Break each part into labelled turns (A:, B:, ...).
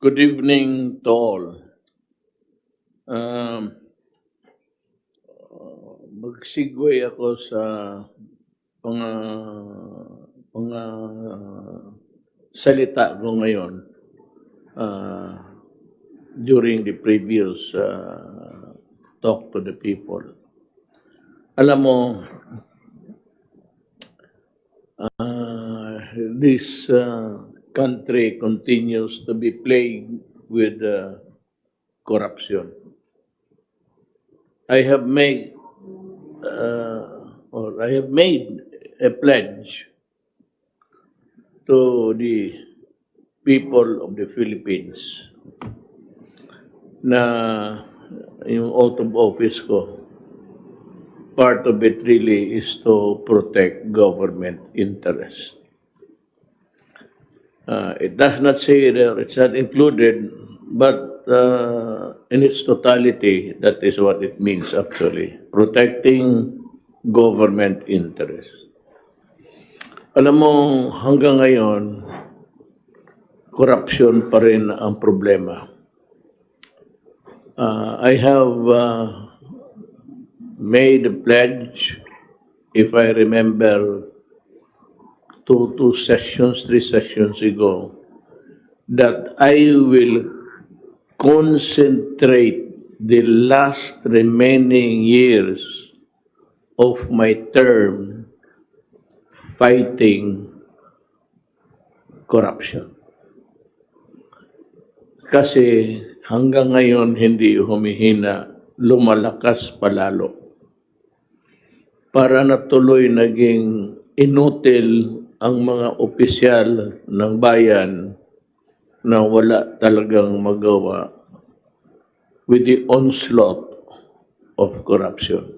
A: Good evening to all. Um, Mag-segue ako sa pang pang salita ko ngayon uh, during the previous talk to the people. Alam mo, this country continues to be plagued with corruption. I have made a pledge to the people of the Philippines na yung oath of office ko, part of it really is to protect government interest. It does not say there, it's not included, but in its totality, that is what it means actually, protecting government interest. Alam mo, hanggang ngayon, corruption pa rin ang problema. I have made a pledge, if I remember, two sessions, 3 sessions ago, that I will concentrate the last remaining years of my term fighting corruption. Kasi hanggang ngayon hindi humihina, lumalakas palalo. Para natuloy naging inutil ang mga opisyal ng bayan na wala talagang magawa with the onslaught of corruption.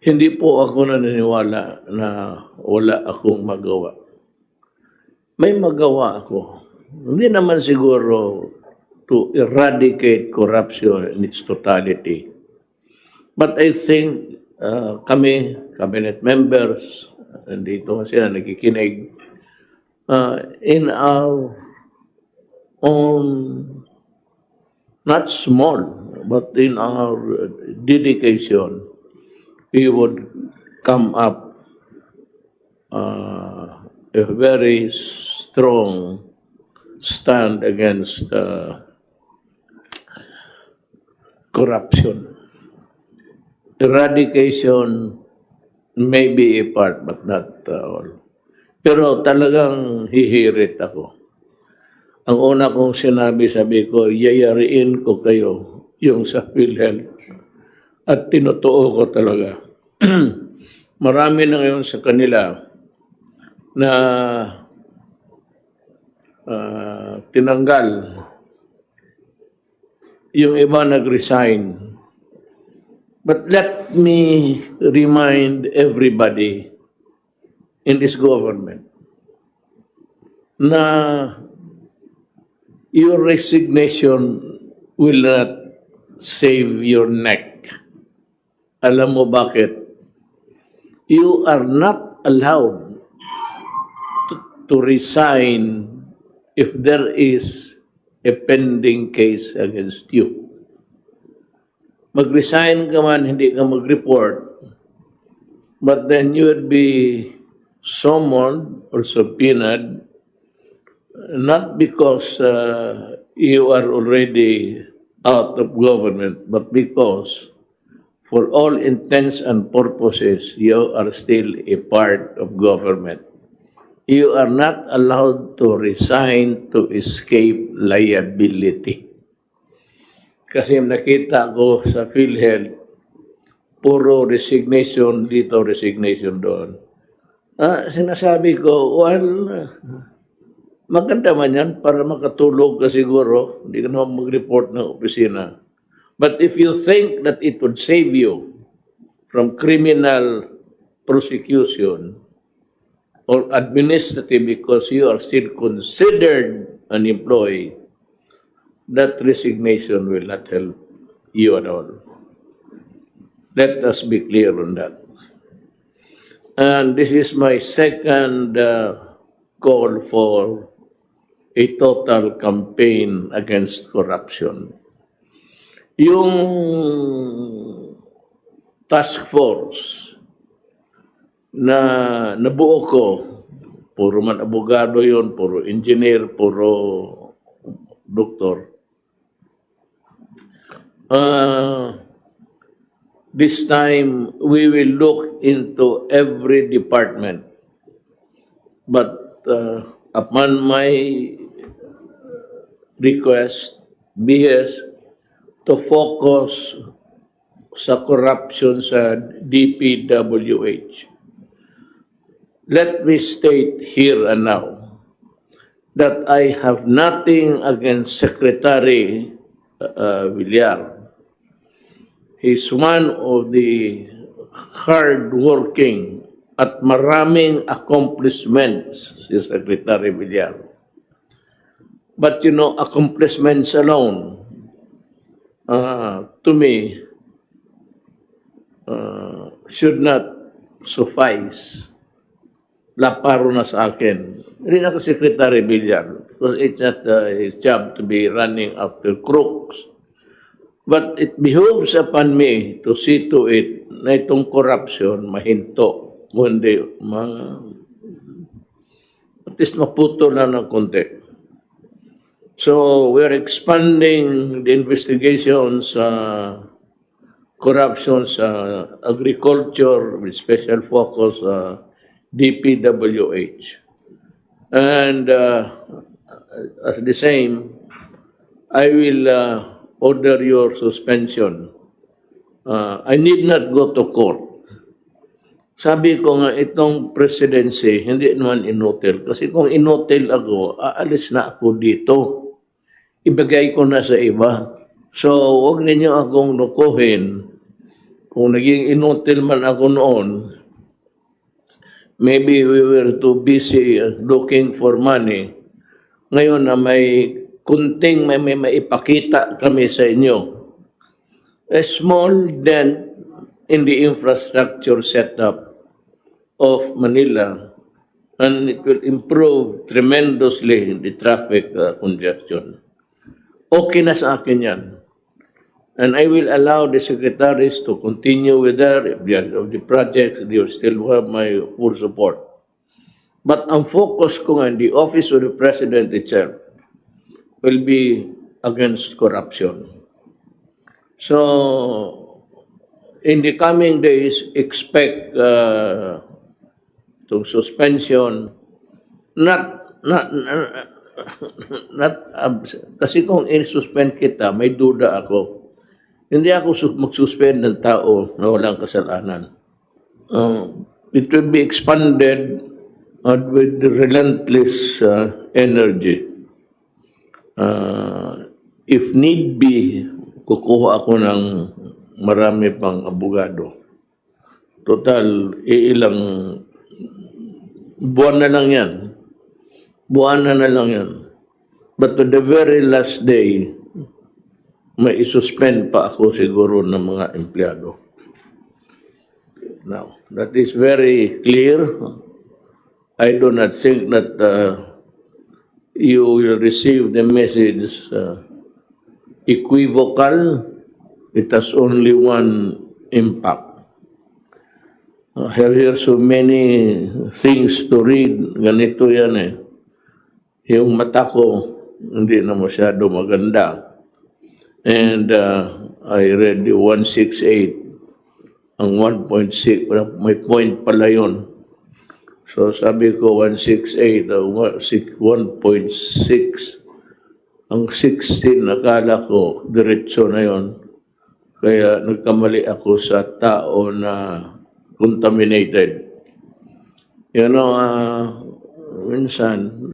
A: Hindi po ako naniniwala na wala akong magawa. May magawa ako. Hindi naman siguro to eradicate corruption in its totality. But I think kami, cabinet members, dito sila nakikinig, in our own, not small, but in our dedication, we would come up a very strong stand against corruption. Eradication may be a part, but not all. Pero talagang hihirit ako. Ang una kong sabi ko, yayariin ko kayo yung sa PhilHealth. At tinutuo ko talaga. Marami na ngayon sa kanila na tinanggal. Yung iba nag-resign. But let me remind everybody in this government na your resignation will not save your neck. Alam mo bakit? You are not allowed to resign if there is a pending case against you. Mag-resign ka man, hindi ka mag-report, but then you would be summoned or subpoenaed, not because you are already out of government, but because for all intents and purposes, you are still a part of government. You are not allowed to resign to escape liability. Kasi nakita ko sa PhilHealth, puro resignation dito, resignation doon. Sinasabi ko, well, maganda man yan para makatulog ka siguro. Hindi ka naman mag-report ng opisina. But if you think that it would save you from criminal prosecution or administrative because you are still considered an employee, that resignation will not help you at all. Let us be clear on that. And this is my second call for a total campaign against corruption. Yung task force na nabuo ko, puro man abogado yon, puro engineer, puro doktor. This time, we will look into every department. But upon my request, BS, to focus sa corruption sa DPWH. Let me state here and now that I have nothing against Secretary Villar. He's one of the hard-working at maraming accomplishments si Secretary Villar. But you know, accomplishments alone, to me, should not suffice. Laparo na sa akin. Hindi na ako Secretary Villar because it's not his job to be running after crooks. But it behooves upon me to see to it na itong corruption mahinto. Kundi, at least maputo na ng konti. So, we're expanding the investigations sa corruption sa agriculture with special focus sa DPWH. And at the same, I will order your suspension. I need not go to court. Sabi ko nga, itong presidency, hindi naman inotel. Kasi kung inotel ako, aalis na ako dito. Ibigay ko na sa iba. So, huwag ninyo akong lukuhin. Kung naging inotel man ako noon, maybe we were too busy looking for money. Ngayon na may kunting may maipakita kami sa inyo. A small dent in the infrastructure setup of Manila, and it will improve tremendously the traffic congestion. Okay na sa akin yan. And I will allow the secretaries to continue with their the projects. They will still have my full support. But ang focus ko nga, the office of the president itself will be against corruption. So, in the coming days, expect to suspension, kasi kung in-suspend kita, may duda ako. Hindi ako mag-suspend ng tao na walang kasalanan. It will be expanded with relentless energy. If need be, kukuha ako ng marami pang abogado. Total, ilang buwan na lang yan. Buwan na lang yan. But to the very last day, may isuspend pa ako siguro ng mga empleyado. Now, that is very clear. I do not think that you will receive the message equivocal. It has only one impact. I have here so many things to read. Ganito yan eh. Yung mata ko, hindi na masyado maganda. And I read the 168. Ang 1.6, may point pala yun. So sabi ko 168, 1.6. Ang 16, nakala ko, diretso na yun. Kaya nagkamali ako sa tao na contaminated. You know, minsan,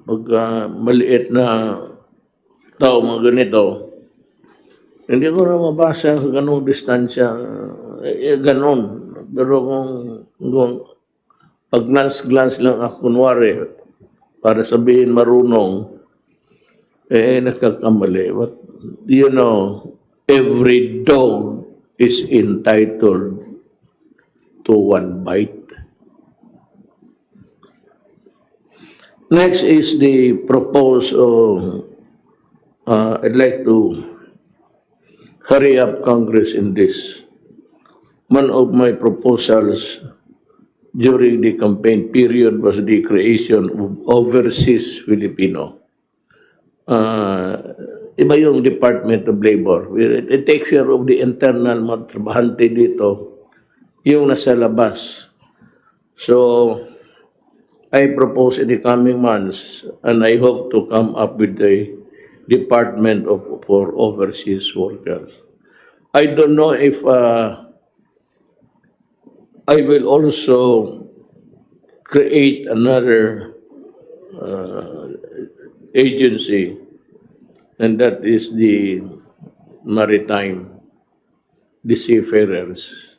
A: pag maliit na tao, mga ganito, hindi ko na mabasa sa ganong distansya. Ganon. Pero kung pag glance lang ako, kunwari, para sabihin marunong, nagkakamali. But, you know, every dog is entitled to one bite. Next is the proposal. I'd like to hurry up Congress in this. One of my proposals during the campaign period was the creation of overseas Filipino. Iba yung Department of Labor. It takes care of the internal mga trabahante dito, yung nasa labas. So, I propose in the coming months, and I hope to come up with a Department for Overseas Workers. I don't know if I will also create another agency, and that is the maritime, the seafarers.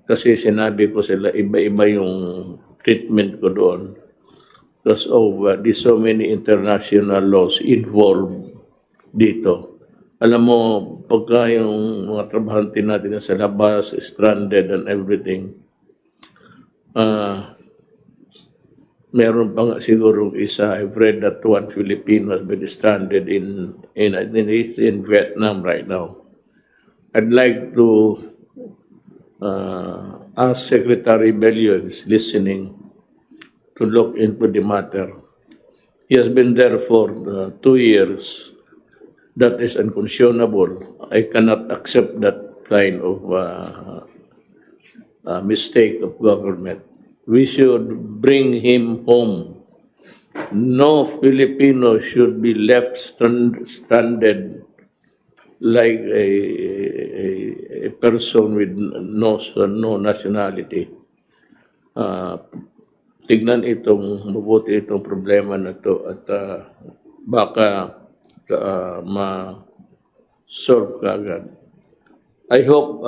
A: Kasi sinabi ko sila, iba-iba yung treatment ko doon because of there's so many international laws involved dito. Alam mo, pagka yung mga trabahante natin sa labas, stranded and everything, meron pa nga siguro isa, I've read that one Filipino has been stranded in Vietnam right now. I'd like to ask Secretary Bello, is listening, to look into the matter. He has been there for 2 years. That is unconscionable. I cannot accept that kind of mistake of government. We should bring him home. No Filipino should be left stranded like a person with no nationality. Tignan mabuti itong problema na to at baka ma-solve kaagad. I hope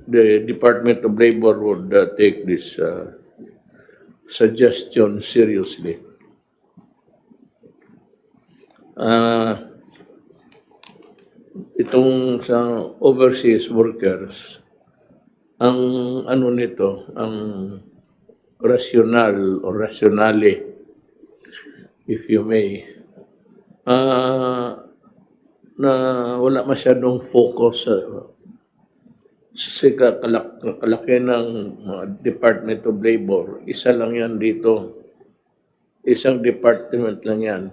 A: the Department of Labor would take this suggestion seriously. Itong sa overseas workers, ang ano nito, ang rational or rationale, if you may, na wala masyadong focus sa kalaki ng Department of Labor. Isa lang yan dito. Isang department lang yan.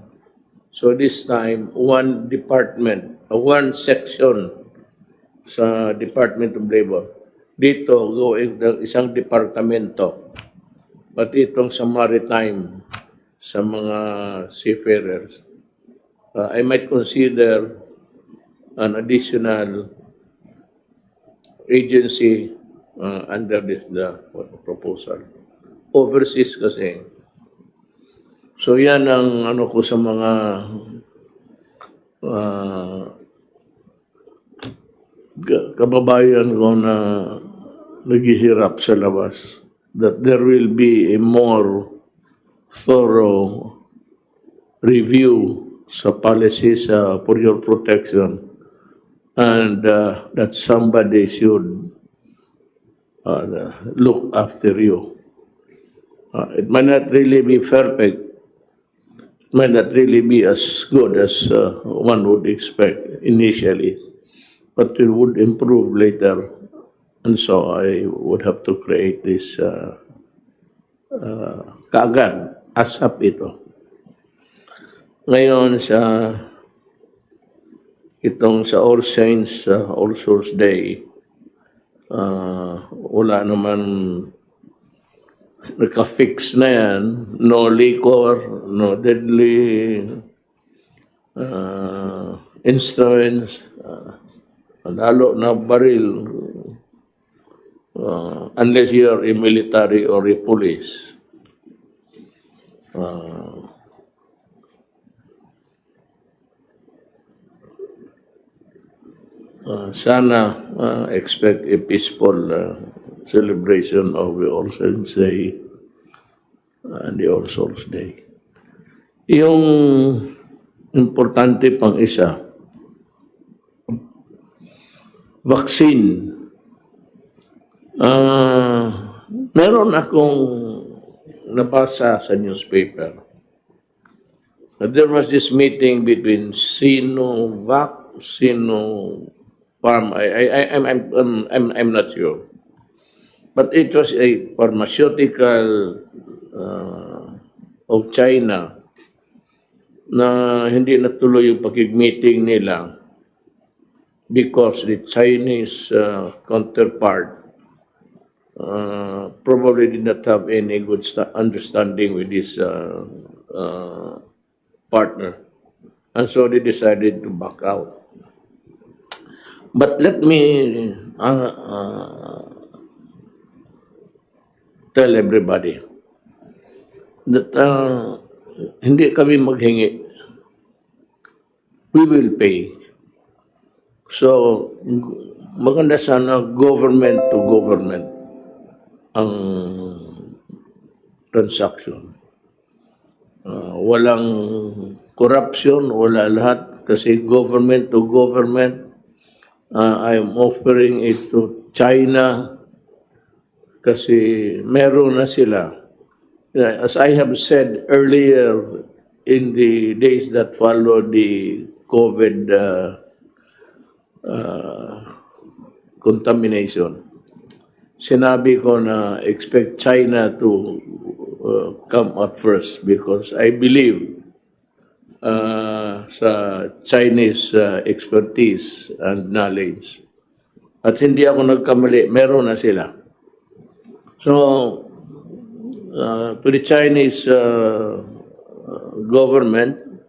A: So this time, one department, one section sa Department of Labor. Dito, isang departamento. Pati itong sa maritime, sa mga seafarers, I might consider an additional agency under the proposal. Overseas kasi. So yan ang ano ko sa mga kababayan ko na naghihirap sa labas, that there will be a more thorough review sa policies for your protection, and that somebody should look after you. It might not really be perfect, it might not really be as good as one would expect initially, but it would improve later. And so I would have to create this kaagad, ASAP ito. Ngayon itong sa All Saints, All Souls Day, wala naman, naka-fix na yan, no liquor, no deadly instruments, lalo na baril, unless you are a military or a police. Sana expect a peaceful celebration of the All Saints Day and the All Souls Day. Yung importante pang isa, vaccine. Meron akong nabasa sa newspaper There was this meeting between Sinopharm. I'm not sure, but it was a pharmaceutical of China na hindi natuloy yung pag-meeting nila because the Chinese counterpart probably did not have any good understanding with this partner. And so they decided to back out. But let me tell everybody that hindi kami maghingi. We will pay. So, maganda sana government to government ang transaction. Walang corruption, wala lahat kasi government to government. I'm offering it to China kasi meron na sila. As I have said earlier in the days that followed the COVID contamination, sinabi ko na expect China to come up first because I believe sa Chinese expertise and knowledge. At hindi ako nagkamali, meron na sila. So, to the Chinese government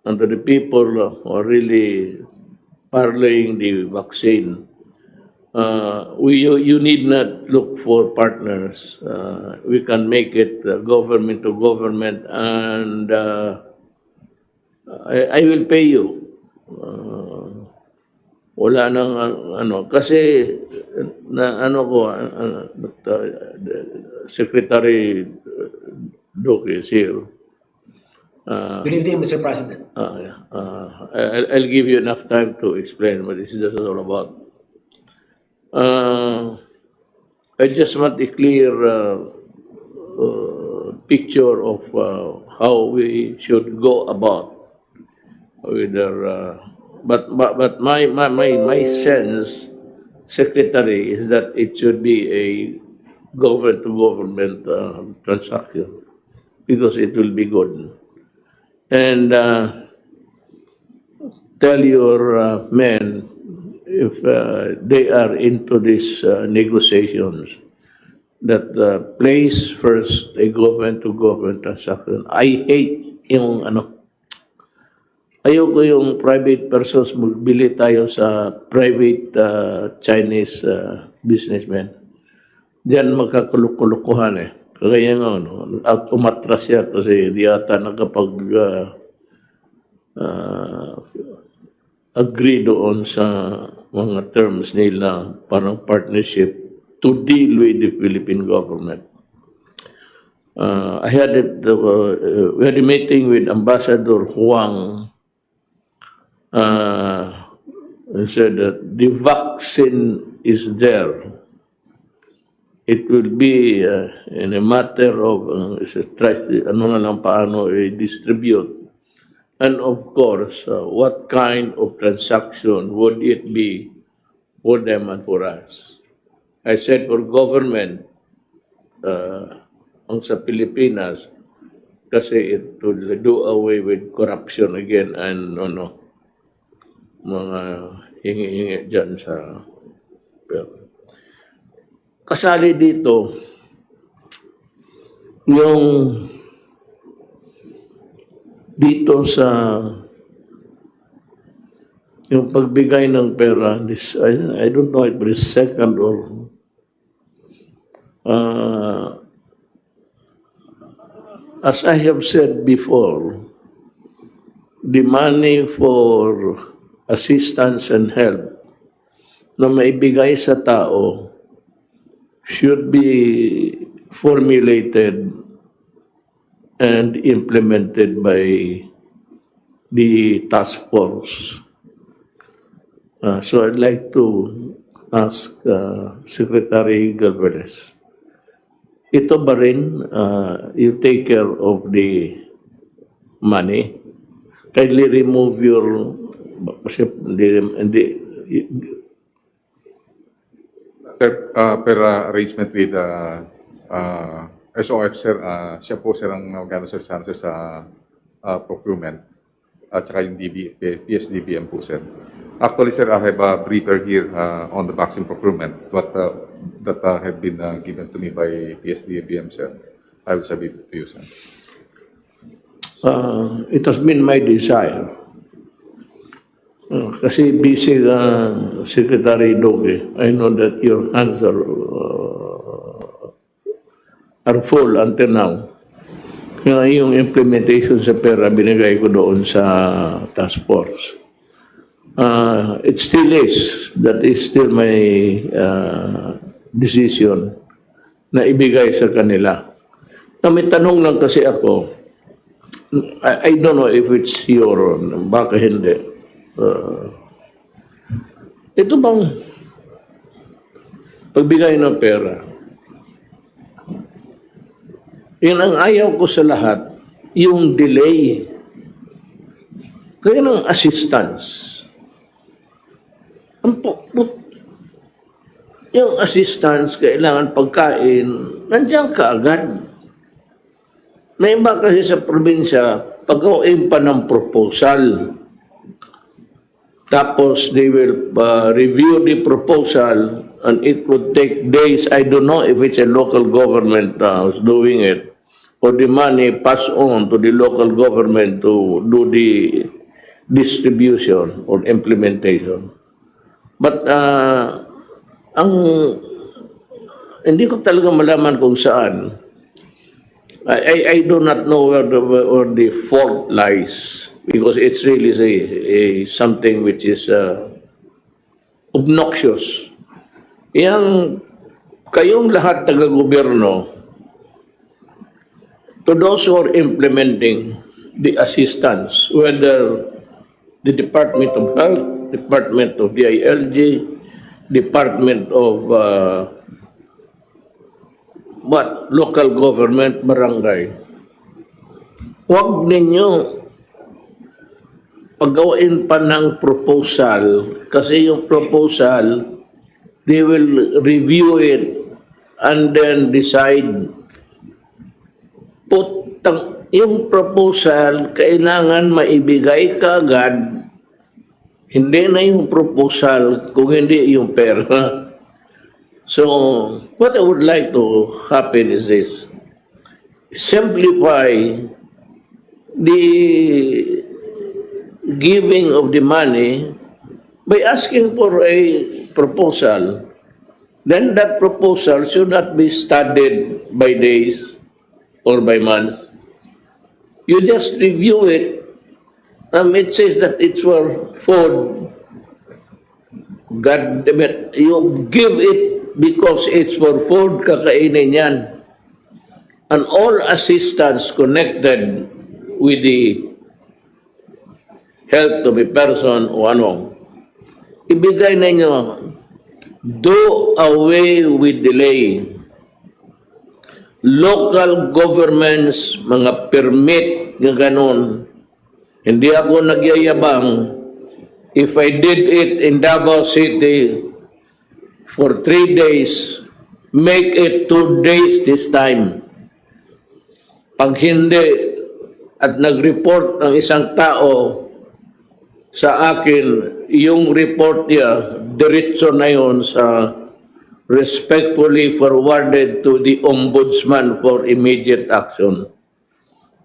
A: and to the people who are really parlaying the vaccine, you need not look for partners. We can make it government to government, and I will pay you. Wala nang kasi Secretary Duque is here.
B: Good evening, Mr. President.
A: I'll give you enough time to explain what this is all about. I just want a clear picture of how we should go about with our. But my sense, Secretary, is that it should be a government to government transaction because it will be good. And tell your men if they are into these negotiations that place first a government to government transaction. I hate yung ayoko yung private persons magbili tayo sa private Chinese businessmen. Diyan magkakulukuhan eh. Kaya nga, umatras siya kasi di ata agree doon sa mga terms nila parang partnership to deal with the Philippine government. We had a meeting with Ambassador Huang. He said that the vaccine is there. It will be in a matter of distribute. And of course, what kind of transaction would it be for them and for us? I said for government, ang sa Pilipinas, kasi it will do away with corruption again and mga hingi-hingi dyan sa kasali dito yung dito sa yung pagbigay ng pera, this I don't know if it's second or as I have said before, the money for assistance and help na maibigay sa tao should be formulated and implemented by the task force. So I'd like to ask Secretary Galvez, ito ba rin you take care of the money. Kindly remove your kasi
C: Per arrangement with SOF, sir, siya po, sir, ang nagano, sir, sa procurement at saka yung PSDBM po, sir. Actually, sir, I have a briefer here on the vaccine procurement that have been given to me by PSDBM, sir. I will submit it to you, sir.
A: It has been my desire. Kasi busy Secretary Doge. I know that your hands are full until now. Kaya yung implementation sa pera, binigay ko doon sa task force. It still is. That is still my decision na ibigay sa kanila. Na may tanong lang kasi ako, I don't know if it's your, baka hindi. Ito bang pagbigay ng pera? Yan ang ayaw ko sa lahat, yung delay. Kaya ng assistance. Yung assistance, kailangan pagkain, nandiyan ka agad. May iba kasi sa probinsya, pagkawain pa ng proposal. Tapos they will review the proposal and it would take days. I don't know if it's a local government who's doing it or the money pass on to the local government to do the distribution or implementation. But hindi ko talaga malaman kung saan. I do not know where the fault lies. Because it's really something which is obnoxious. Kayong lahat taga-gobyerno, to those who are implementing the assistance, whether the Department of Health, Department of DILG, Department of local government, barangay, huwag ninyo paggawain pa ng proposal kasi yung proposal, they will review it and then decide. Yung proposal, kailangan maibigay ka agad. Hindi na yung proposal kung hindi yung pera. So, what I would like to happen is this. Simplify the giving of the money by asking for a proposal. Then that proposal should not be studied by days or by months. You just review it. It says that it's for food. God damn it. You give it because it's for food, kakainin yan. And all assistance connected with the health of a person o ano, ibigay na nyo, do away with delay. Local governments, mga permit na ganun, hindi ako nagyayabang. If I did it in Davao City for 3 days, make it 2 days this time. Pag hindi, at nag-report ng isang tao sa akin, yung report niya, diretso na yun sa respectfully forwarded to the ombudsman for immediate action.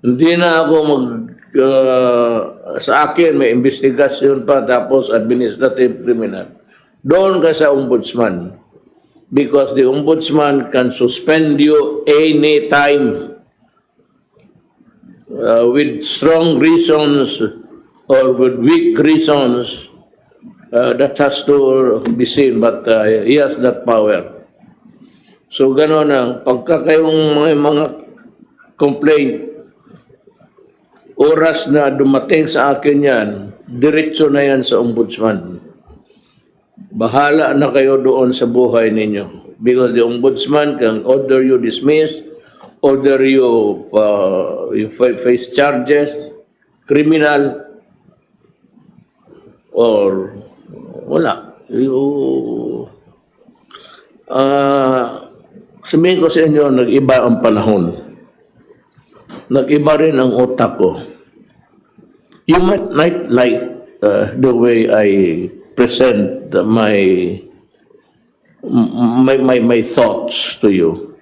A: Hindi na ako sa akin may investigasyon pa tapos administrative criminal. Doon ka sa ombudsman. Because the ombudsman can suspend you any time with strong reasons or with weak reasons, that has to be seen, but he has that power. So gano'n na, pagka kayong mga complaint, oras na dumating sa akin yan, diretso na yan sa ombudsman. Bahala na kayo doon sa buhay ninyo. Because the ombudsman can order you dismissed, order you face charges, criminal or wala. Sabihin ko sa inyo, nag-iba ang panahon. Nag-iba rin ang utak ko. You might not like the way I present my thoughts to you.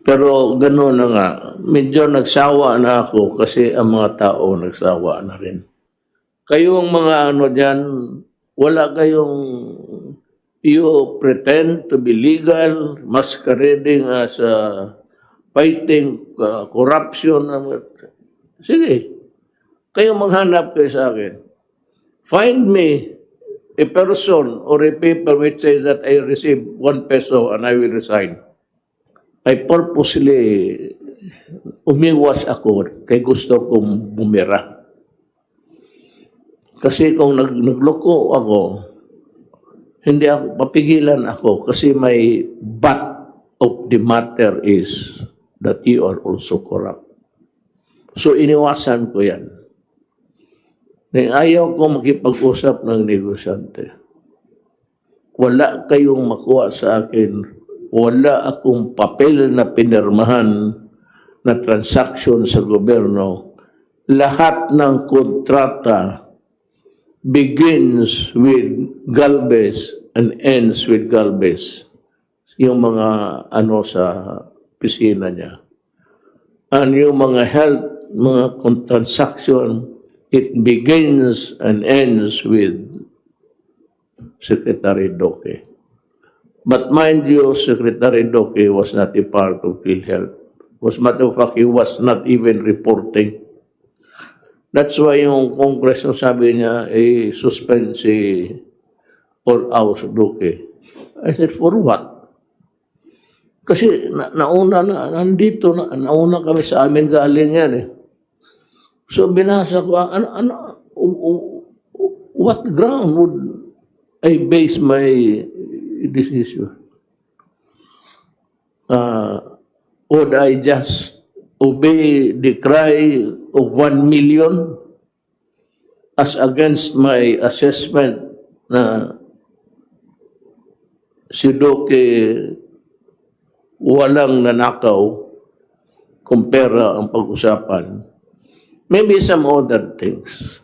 A: Pero gano'n na nga, medyo nagsawa na ako kasi ang mga tao nagsawa na rin. Kayong mga ano dyan, wala kayong, you pretend to be legal, masquerading as fighting corruption. Sige, kayo maghanap kayo sa akin. Find me a person or a paper which says that I received 1 peso and I will resign. I purposely umiwas ako kay gusto kong bumira. Kasi kung nagloko ako, hindi ako, papigilan ako kasi may but of the matter is that you are also corrupt. So iniwasan ko yan. Ayaw ko makipag-usap ng negosyante. Wala kayong makuha sa akin. Wala akong papel na pinirmahan na transaction sa gobyerno. Lahat ng kontrata begins with Galvez and ends with Galvez. Yung mga ano sa pisina niya. And yung mga health, mga transaction, it begins and ends with Secretary Doke. But mind you, Secretary Doke was not a part of PhilHealth. As a matter of fact, he was not even reporting. That's why yung Congress sabi niya, suspend si or out Doke. I said, for what? Kasi nauna kami sa amin galing yan eh. So binasa ko, what ground would I base my decision? Would I just obey the cry of 1 million as against my assessment na si Doke walang nanakaw kung pera ang pag-usapan? Maybe some other things.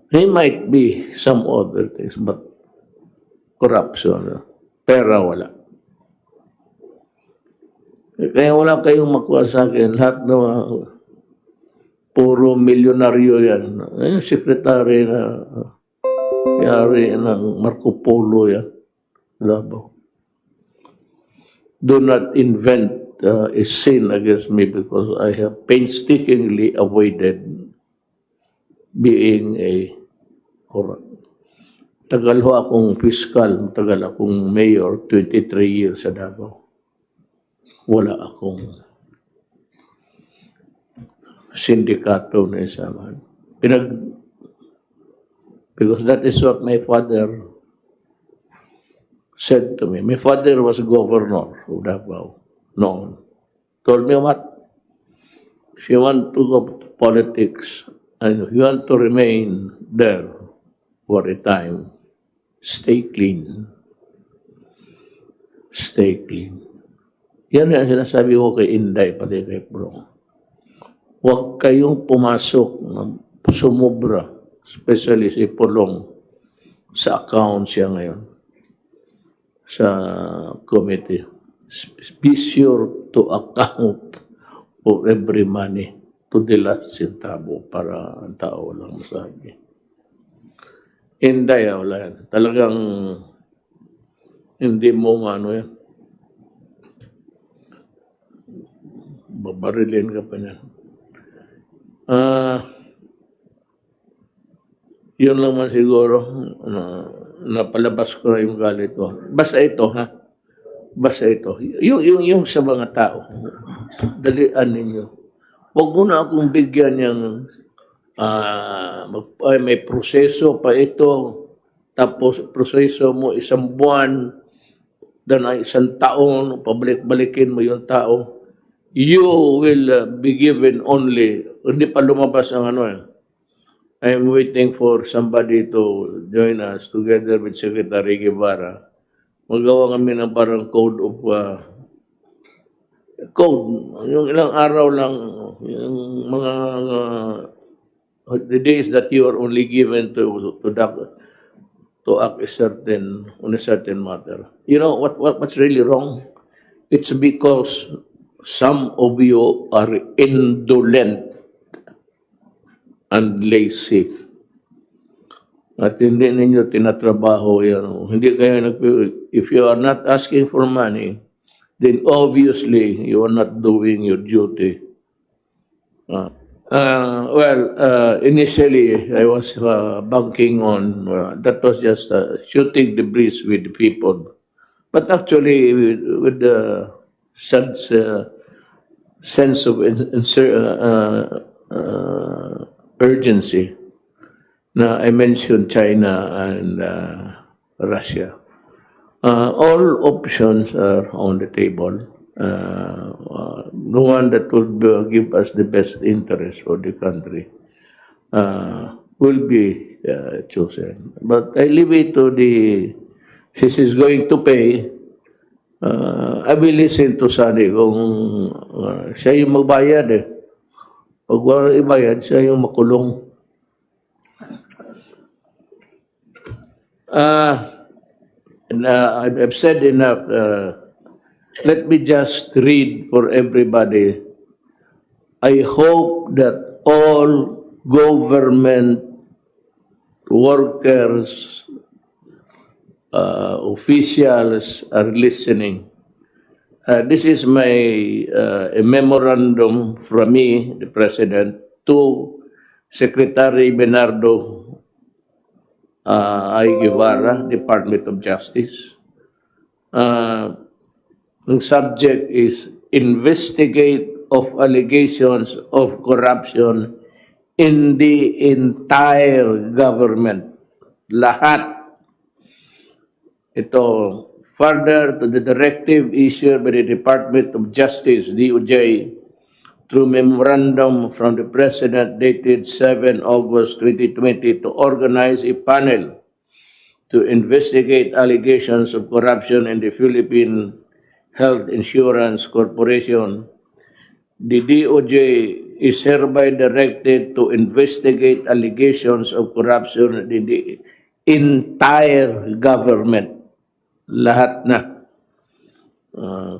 A: He might be some other things, but corruption, pera wala. Kaya wala kayong makuha sa akin. Lahat na puro milyonaryo yan. Sekretary na yari ng Marco Polo yan. Labo. Do not invent a sin against me because I have painstakingly avoided being a corrupt. Tagal ho akong fiscal, tagal akong mayor, 23 years sa Davao. Wala akong sindikato na isamahan. Because that is what my father said to me. My father was governor of Davao noon. Told me what? If you want to go to politics and if you want to remain there for a time, stay clean. Stay clean. Yan ang sinasabi ko kay Inday, pati kay Bro. Huwag kayong pumasok ng sumubra, especially si Pulong, sa account siya ngayon, sa committee. Be sure to account for every money to the last centavo para ang tao lang masabi. Inday, wala yan. Talagang hindi mo ano yan. Babarilin ka pa niyan. Yun lang man siguro. Napalabas ko na yung galit ko. Basta ito, ha? Basta ito. Yung sa mga tao. Dalian ninyo. Huwag mo na akong bigyan yung may proseso pa ito. Tapos proseso mo 1 buwan. Dan ay 1 taon. Pabalik-balikin mo yung tao. you will be given only, hindi pa lumabas ang ano eh. I'm waiting for somebody to join us together with Secretary Guevara. Magawa kami ng parang code of yung ilang araw lang, yung mga the days that you are only given to act on a certain matter. You know what's really wrong? It's because some of you are indolent and lazy. At hindi ninyo tinatrabaho yan. Hindi kayo if you are not asking for money, then obviously you are not doing your duty. Initially I was banking on that was just shooting the breeze with the people, but actually with the sense of urgency. Now I mentioned China and Russia. All options are on the table. The one that will give us the best interest for the country will be chosen. But I leave it to since he's going to pay, I will listen to Sani kung siya yung magbayad eh. Pag wala ibayad, siya yung makulong. I've said enough. Let me just read for everybody. I hope that all government workers, officials are listening. This is a memorandum from me, the President, to Secretary Bernardo I. Guevara, Department of Justice. The subject is investigate of allegations of corruption in the entire government. Lahat. Ito, further to the directive issued by the Department of Justice, DOJ, through memorandum from the President dated 7 August 2020 to organize a panel to investigate allegations of corruption in the Philippine Health Insurance Corporation. The DOJ is hereby directed to investigate allegations of corruption in the entire government. Lahat na.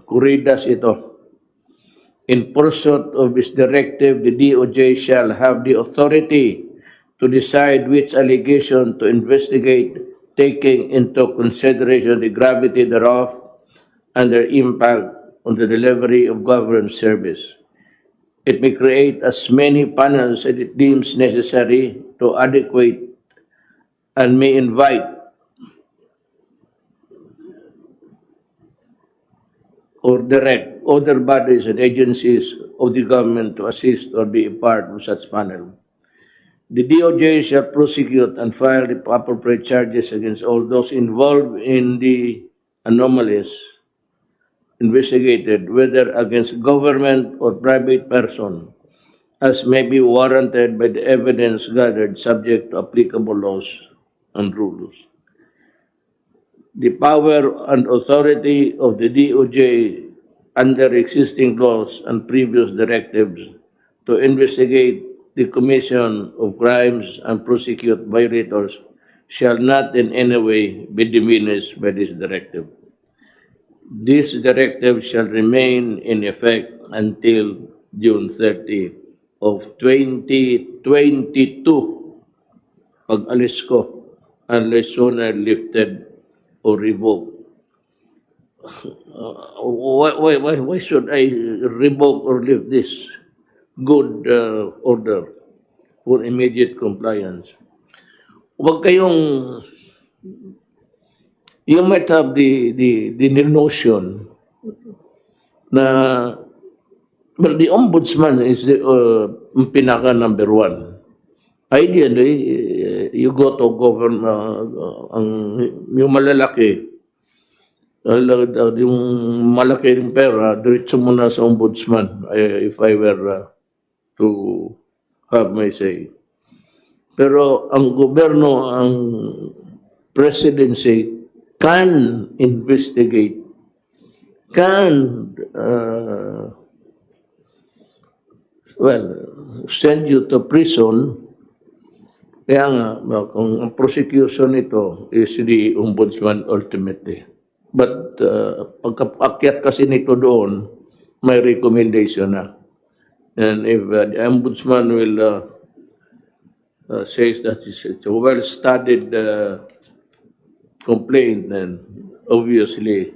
A: Kuridas ito. In pursuit of this directive, the DOJ shall have the authority to decide which allegation to investigate, taking into consideration the gravity thereof and their impact on the delivery of government service. It may create as many panels as it deems necessary to adequate and may invite or direct other bodies and agencies of the government to assist or be a part of such panel. The DOJ shall prosecute and file the appropriate charges against all those involved in the anomalies investigated, whether against government or private person, as may be warranted by the evidence gathered subject to applicable laws and rules. The power and authority of the DOJ under existing laws and previous directives to investigate the commission of crimes and prosecute violators shall not in any way be diminished by this directive. This directive shall remain in effect until June 30 of 2022, pag alis ko, unless sooner lifted or revoked. Why should I revoke or lift this good order for immediate compliance? Huwag kayong, you might have the notion na, well, the ombudsman is the pinaka number one. Ideally, you go to government, yung malalaki, yung malaki yung pera, diretso mo na sa ombudsman if I were to have my say. Pero ang gobyerno, ang presidency can investigate, can send you to prison. Kaya nga, kung ang prosecution nito is the ombudsman ultimately. But pagkaakyat kasi nito doon, may recommendation na. And if the ombudsman will says that it's a well-studied complaint, then obviously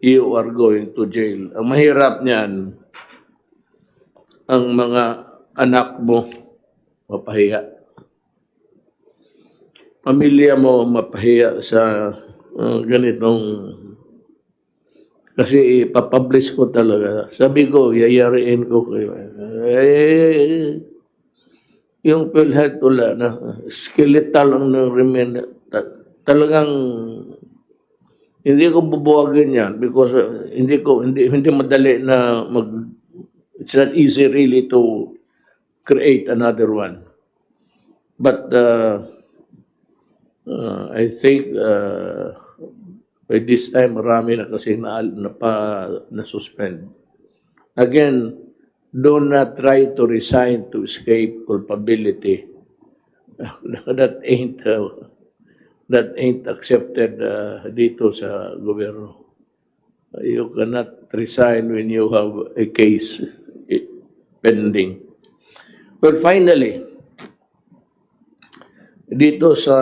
A: you are going to jail. Ang mahirap niyan, ang mga anak mo mapahiya. Pamilya mo mapahiya sa ganitong, kasi ipapublish ko talaga. Sabi ko, yayariin ko kayo. Yung PhilHealth wala na. Skeletal ang remain. Talagang hindi ko bubuwagin yan because hindi madali na it's not easy really to create another one. But I think by this time marami na kasi na-suspend. Again, do not try to resign to escape culpability. That ain't accepted dito sa gobyerno. You cannot resign when you have a case pending. But finally, dito sa,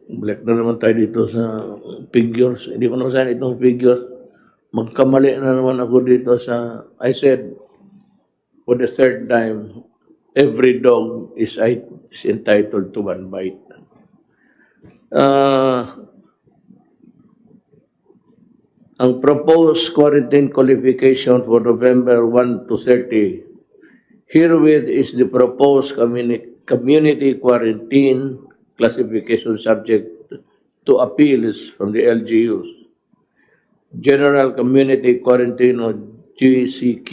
A: balik na naman tayo dito sa figures. Hindi ko naman itong figures. Magkamali na naman ako dito sa, I said, for the third time, every dog is entitled to one bite. Ang proposed quarantine qualification for November 1 to 30, herewith is the proposed community quarantine classification subject to appeals from the LGUs. General Community Quarantine or GCQ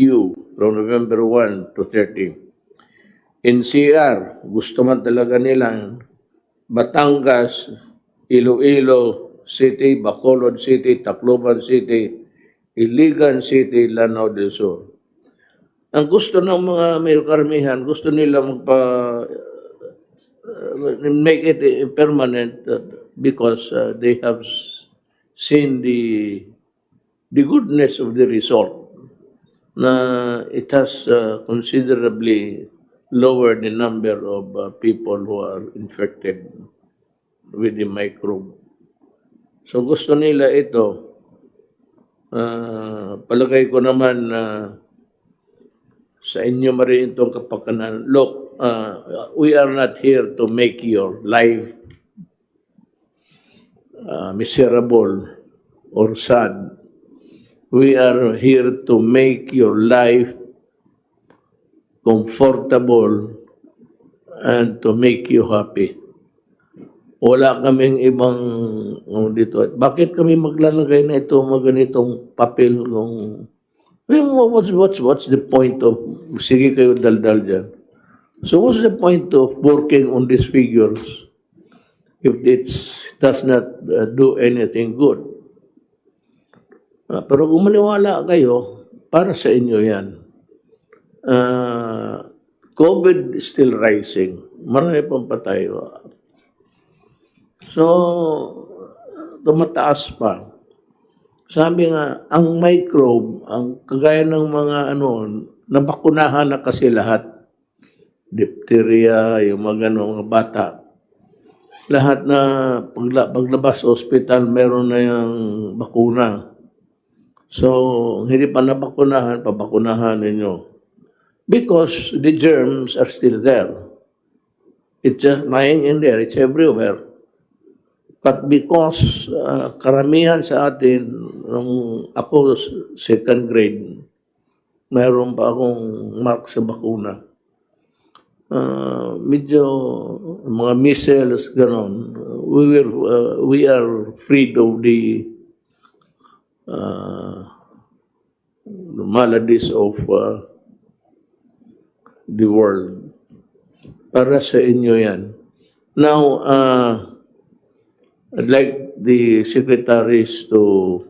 A: from November 1 to 30. In CR, gusto man talaga nila Batangas, Iloilo City, Bacolod City, Tacloban City, Iligan City, Lanao del Sur. Ang gusto ng mga may karamihan, gusto nila make it permanent because they have seen the goodness of the result, na it has considerably lowered the number of people who are infected with the microbe. So gusto nila ito. Palagay ko naman sa inyo marin itong kapakanan. Look, we are not here to make your life miserable or sad. We are here to make your life comfortable and to make you happy. Wala kaming ibang dito. Bakit kami maglalagay na ito, mga ganitong papel kung what's the point of, sige kayo daldal dyan. So what's the point of working on these figures if it does not do anything good? Pero kung maniwala kayo, para sa inyo yan. COVID is still rising. Marami pang patay. So, tumataas pa. Sabi nga, ang microbe, ang kagaya ng mga nabakunahan na kasi lahat. Diphtheria, yung mga mga bata. Lahat na paglabas sa ospital, meron na yung bakuna. So, hindi pa nabakunahan, pabakunahan ninyo. Because the germs are still there. It's just lying in there. It's everywhere. But because karamihan sa atin, nung ako second grade, mayroon pa akong mark sa bakuna. Medyo mga measles, gano'n. We are freed of the the maladies of the world. Para sa inyo yan. Now, I'd like the secretaries to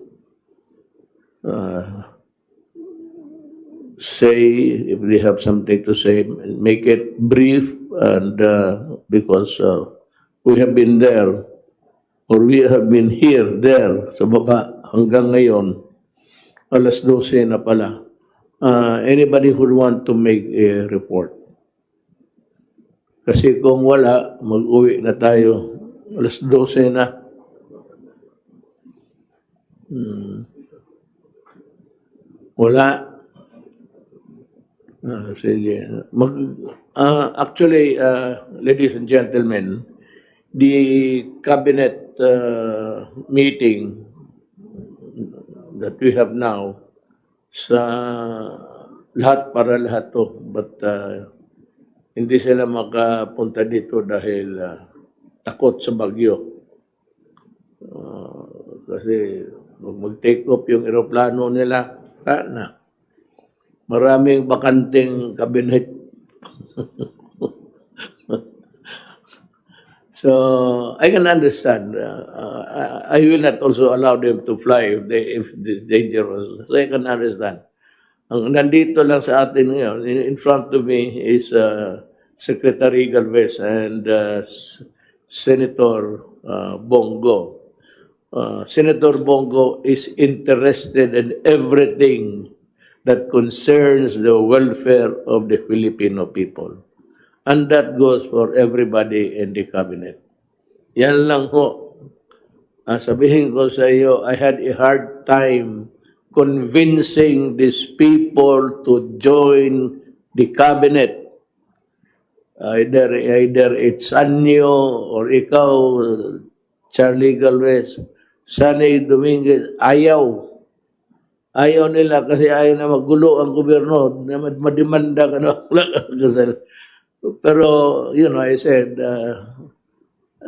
A: say, if they have something to say, make it brief, and because we have been there, or we have been here, there, sa baba, hanggang ngayon, alas 12 na pala. Anybody who want to make a report? Kasi kung wala, mag-uwi na tayo. Alas 12 na. Wala. Sige. Actually, ladies and gentlemen, the cabinet meeting that we have now, sa lahat para lahat to, but hindi sila makapunta dito dahil takot sa bagyo. Kasi mag-take off yung eroplano nila, na. Maraming bakanting kabinet. So, I can understand. I will not also allow them to fly if it's dangerous. So, I can understand. Ang nandito lang sa atin ngayon, in front of me is Secretary Galvez and Senator Bongo. Senator Bongo is interested in everything that concerns the welfare of the Filipino people. And that goes for everybody in the cabinet. Yan lang ho. Sabihin ko sa iyo, I had a hard time convincing these people to join the cabinet. Either it's Anyo or ikaw, Charlie Galvez, Sunny Dominguez, ayaw. Ayaw nila kasi ayaw na magulo ang gobyerno, na madimanda ka na. Pero, you know, I said,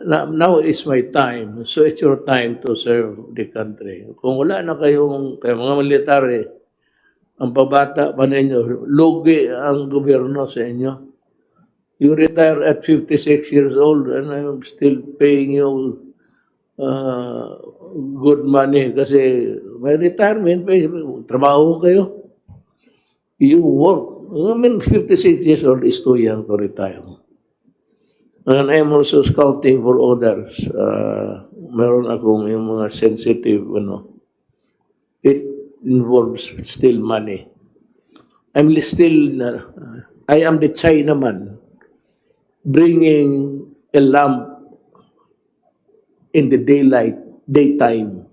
A: now is my time. So it's your time to serve the country. Kung wala na kayong mga military, ang pabata pa ninyo, lugi ang gobyerno sa inyo. You retire at 56 years old and I'm still paying you good money kasi may retirement pay. Trabaho kayo. You work. I mean, 56 years old is too young to retire. And I'm also scouting for others. Meron akong yung mga sensitive, it involves still money. I am the Chinaman bringing a lamp in the daytime.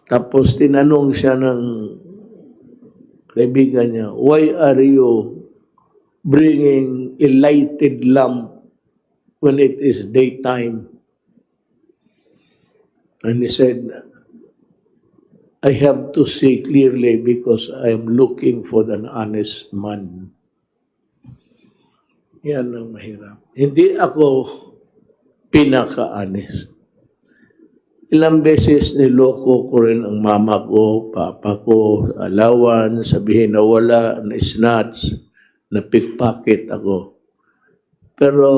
A: Tapos tinanong siya ng kaibigan niya, why are you bringing a lighted lamp when it is daytime? And he said, I have to see clearly because I am looking for an honest man. Yan ang mahirap. Hindi ako pinaka-honest. Ilang beses niloko ko rin ang mama ko, papa ko, alawan, sabihin na wala, na snatch, na pickpocket ako. Pero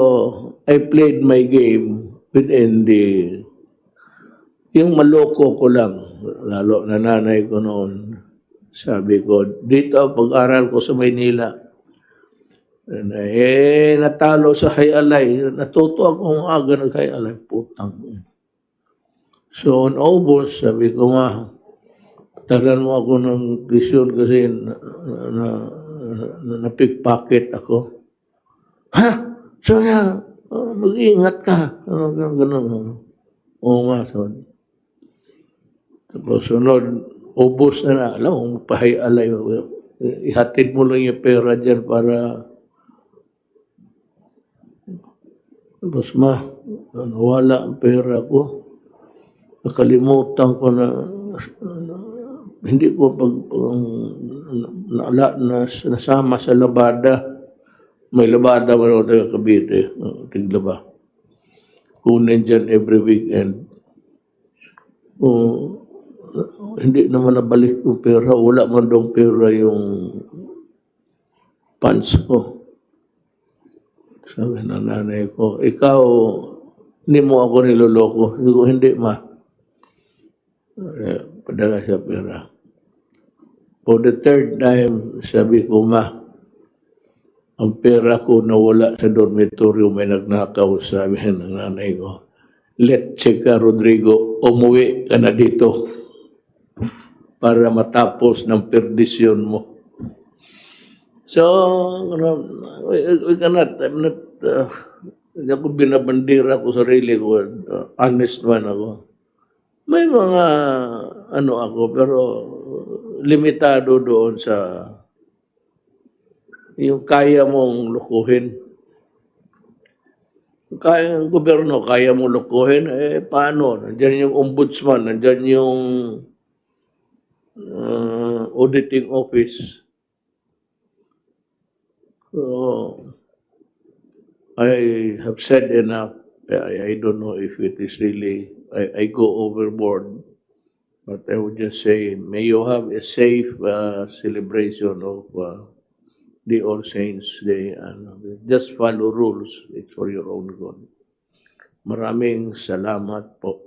A: I played my game within yung maloko ko lang, lalo na nanay ko noon. Sabi ko, dito pag-aral ko sa Maynila. Natalo sa Hayalay. Natuto akong aga ng Hayalay. Putang. So, on August, sabi ko nga, talan mo ako ng tuition kasi na-pickpocket ako. Ha? So, mag-iingat ka. Ganun. Oo nga, so. Tapos, sunod, August na alam mo, Hayalay. Ihatid mo lang yung pera dyan para tapos wala ang pera ko. Nakalimutan ko na hindi ko nasama sa labada. May labada ba rin taga Cavite? Tiglaba. Kunin dyan every weekend. hindi naman nabalik yung pera. Wala man daw pera yung funds ko. Sabi ng nanay ko, ikaw, hindi mo ako niloloko. Sabi ko, hindi ma. Padala siya pera. For the third time, sabi ko, ma, ang pera ko nawala sa dormitoryo, may nagnakaw, sabi ng nanay ko. Let's check ka, Rodrigo, umuwi ka na dito para matapos ng perdisyon mo. So, we cannot, I'm not, hindi ako binabandira ko sarili ko, honest man ako. May mga, ano ako, pero limitado doon sa, yung kaya mong lukuhin. Kaya ang gobyerno, kaya mong lukuhin, paano? Nandiyan yung ombudsman, nandiyan yung auditing office. So, I have said enough. I don't know if it is really, I go overboard. But I would just say, may you have a safe celebration of the All Saints Day. And just follow rules. It's for your own good. Maraming salamat po.